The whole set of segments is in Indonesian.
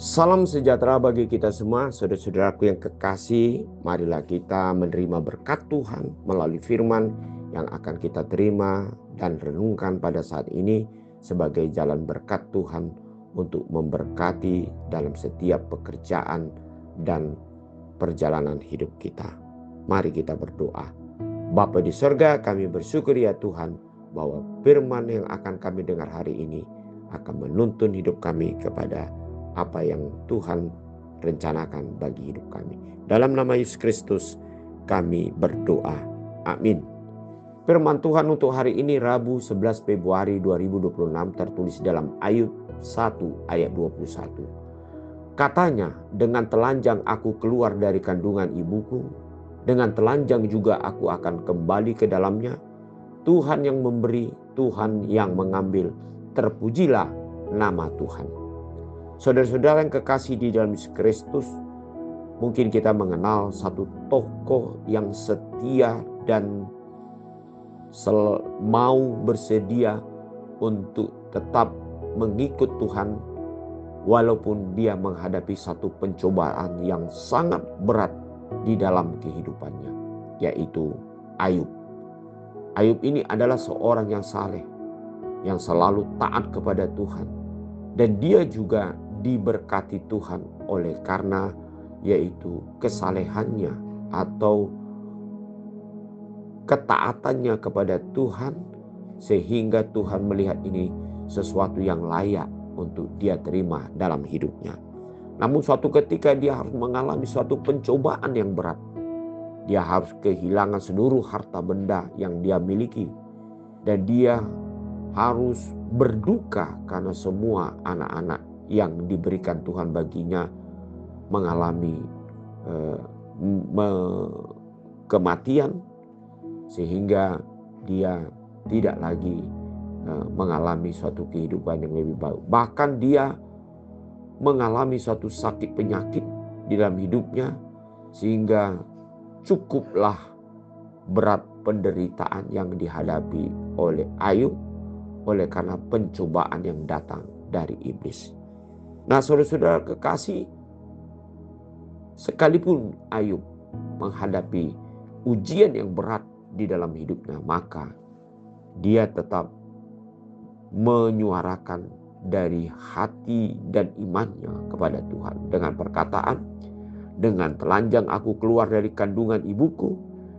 Salam sejahtera bagi kita semua, saudara-saudaraku yang kekasih. Marilah kita menerima berkat Tuhan melalui firman yang akan kita terima dan renungkan pada saat ini sebagai jalan berkat Tuhan untuk memberkati dalam setiap pekerjaan dan perjalanan hidup kita. Mari kita berdoa. Bapa di surga, kami bersyukur ya Tuhan bahwa firman yang akan kami dengar hari ini akan menuntun hidup kami kepada apa yang Tuhan rencanakan bagi hidup kami. Dalam nama Yesus Kristus kami berdoa. Amin. Firman Tuhan untuk hari ini Rabu 11 Februari 2026 tertulis dalam Ayub 1 ayat 21. Katanya, dengan telanjang aku keluar dari kandungan ibuku, dengan telanjang juga aku akan kembali ke dalamnya. Tuhan yang memberi, Tuhan yang mengambil, terpujilah nama Tuhan. Saudara-saudara yang kekasih di dalam Yesus Kristus, mungkin kita mengenal satu tokoh yang setia dan mau bersedia untuk tetap mengikut Tuhan walaupun dia menghadapi satu pencobaan yang sangat berat di dalam kehidupannya, yaitu Ayub. Ayub ini adalah seorang yang saleh, yang selalu taat kepada Tuhan, dan dia juga diberkati Tuhan oleh karena yaitu kesalehannya atau ketaatannya kepada Tuhan, sehingga Tuhan melihat ini sesuatu yang layak untuk dia terima dalam hidupnya. Namun suatu ketika dia harus mengalami suatu pencobaan yang berat. Dia harus kehilangan seluruh harta benda yang dia miliki, dan dia harus berduka karena semua anak-anak yang diberikan Tuhan baginya mengalami kematian, sehingga dia tidak lagi mengalami suatu kehidupan yang lebih baik. Bahkan dia mengalami suatu sakit penyakit di dalam hidupnya, sehingga cukuplah berat penderitaan yang dihadapi oleh Ayub oleh karena pencobaan yang datang dari iblis. Nah, saudara-saudara kekasih, sekalipun Ayub menghadapi ujian yang berat di dalam hidupnya, maka dia tetap menyuarakan dari hati dan imannya kepada Tuhan dengan perkataan, dengan telanjang aku keluar dari kandungan ibuku,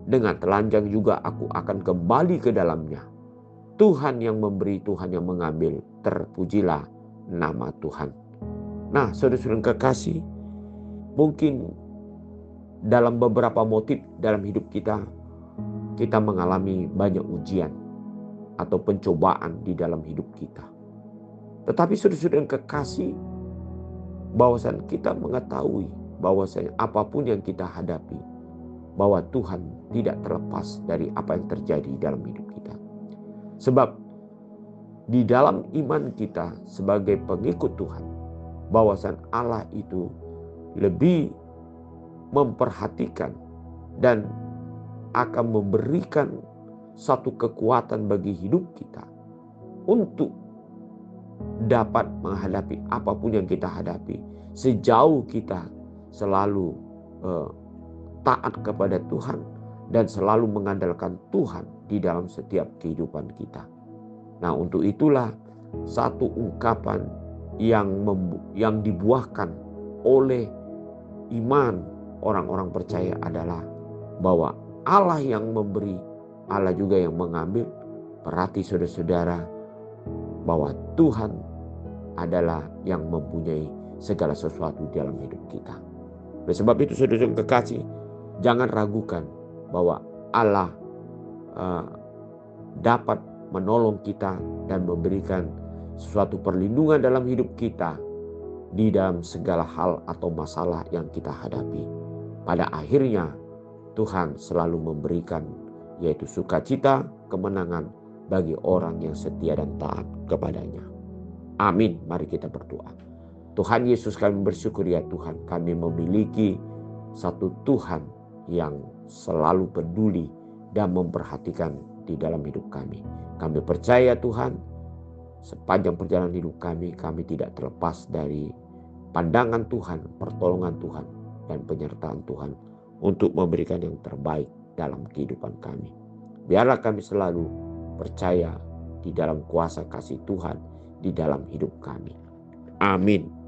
dengan telanjang juga aku akan kembali ke dalamnya. Tuhan yang memberi, Tuhan yang mengambil, terpujilah nama Tuhan. Nah, saudara-saudara kekasih, mungkin dalam beberapa motif dalam hidup kita mengalami banyak ujian atau pencobaan di dalam hidup kita. Tetapi saudara-saudara kekasih, bahwasan kita mengetahui bahwasanya apapun yang kita hadapi, bahwa Tuhan tidak terlepas dari apa yang terjadi dalam hidup kita. Sebab di dalam iman kita sebagai pengikut Tuhan, bahwasan Allah itu lebih memperhatikan dan akan memberikan satu kekuatan bagi hidup kita untuk dapat menghadapi apapun yang kita hadapi, sejauh kita selalu taat kepada Tuhan dan selalu mengandalkan Tuhan di dalam setiap kehidupan kita. Nah, untuk itulah satu ungkapan yang dibuahkan oleh iman orang-orang percaya adalah bahwa Allah yang memberi, Allah juga yang mengambil. Berarti saudara-saudara bahwa Tuhan adalah yang mempunyai segala sesuatu dalam hidup kita. Oleh sebab itu saudara-saudara kekasih, jangan ragukan bahwa Allah dapat menolong kita dan memberikan suatu perlindungan dalam hidup kita di dalam segala hal atau masalah yang kita hadapi. Pada akhirnya Tuhan selalu memberikan yaitu sukacita, kemenangan bagi orang yang setia dan taat kepadanya. Amin. Mari kita berdoa. Tuhan Yesus, kami bersyukur ya Tuhan, kami memiliki satu Tuhan yang selalu peduli dan memperhatikan di dalam hidup kami. Kami percaya Tuhan, sepanjang perjalanan hidup kami tidak terlepas dari pandangan Tuhan, pertolongan Tuhan, dan penyertaan Tuhan untuk memberikan yang terbaik dalam kehidupan kami. Biarlah kami selalu percaya di dalam kuasa kasih Tuhan di dalam hidup kami. Amin.